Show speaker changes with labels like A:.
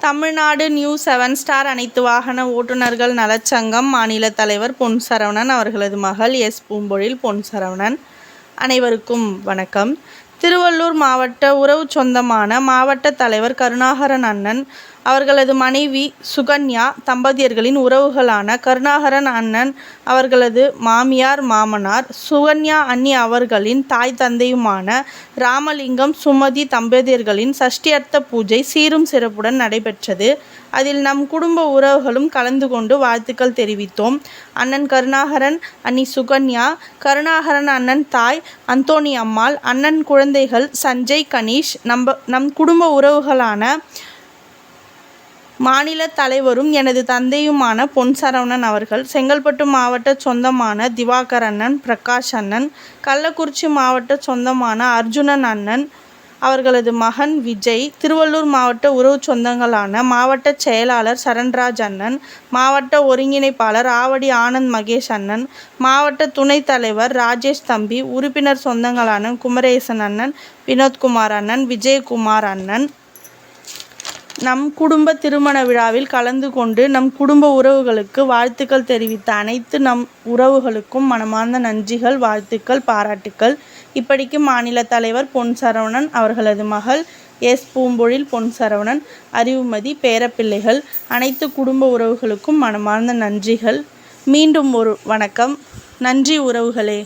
A: Tamil Nadu new 7 star அனைத்து வாகன ஓட்டுநர்கள் நலச்சங்கம் மாநில தலைவர் பொன் சரவணன் அவர்களது மகள் எஸ். பூம்பொழில் பொன் சரவணன். அனைவருக்கும் வணக்கம். திருவள்ளூர் மாவட்ட உறவு சொந்தமான மாவட்ட தலைவர் கருணாகரன் அண்ணன் அவர்களது மனைவி சுகன்யா தம்பதியர்களின் உறவுகளான கருணாகரன் அண்ணன் அவர்களது மாமியார் மாமனார், சுகன்யா அண்ணி அவர்களின் தாய் தந்தையுமான ராமலிங்கம் சுமதி தம்பதியர்களின் சஷ்டியர்த்த பூஜை சீரும் சிறப்புடன் நடைபெற்றது. அதில் நம் குடும்ப உறவுகளும் கலந்து கொண்டு வாழ்த்துக்கள் தெரிவித்தோம். அண்ணன் கருணாகரன், அண்ணி சுகன்யா, கருணாகரன் அண்ணன் தாய் அந்தோணி அம்மாள், அண்ணன் குழந்தைகள் சஞ்சய், கணேஷ், நம் குடும்ப உறவுகளான மாநில தலைவரும் எனது தந்தையுமான பொன் சரவணன் அவர்கள், செங்கல்பட்டு மாவட்ட சொந்தமான திவாகர் அண்ணன், பிரகாஷ் அண்ணன், கள்ளக்குறிச்சி மாவட்ட சொந்தமான அர்ஜுனன் அண்ணன் அவர்களது மகன் விஜய், திருவள்ளூர் மாவட்ட உறவு சொந்தங்களான மாவட்ட செயலாளர் சரண்ராஜ் அண்ணன், மாவட்ட ஒருங்கிணைப்பாளர் ஆவடி ஆனந்த் மகேஷ் அண்ணன், மாவட்ட துணைத் தலைவர் ராஜேஷ் தம்பி, உறுப்பினர் சொந்தங்களான குமரேசன் அண்ணன், வினோத்குமார் அண்ணன், விஜயகுமார் அண்ணன் நம் குடும்ப திருமண விழாவில் கலந்து கொண்டு நம் குடும்ப உறவுகளுக்கு வாழ்த்துக்கள் தெரிவித்த அனைத்து நம் உறவுகளுக்கும் மனமார்ந்த நன்றிகள், வாழ்த்துக்கள், பாராட்டுக்கள். இப்படிக்கு மாநில தலைவர் பொன் சரவணன் அவர்களது மகள் எஸ். பூம்பொழில் பொன் சரவணன். அறிவுமதி, பேரப்பிள்ளைகள், அனைத்து குடும்ப உறவுகளுக்கும் மனமார்ந்த நன்றிகள். மீண்டும் ஒரு வணக்கம். நன்றி உறவுகளே.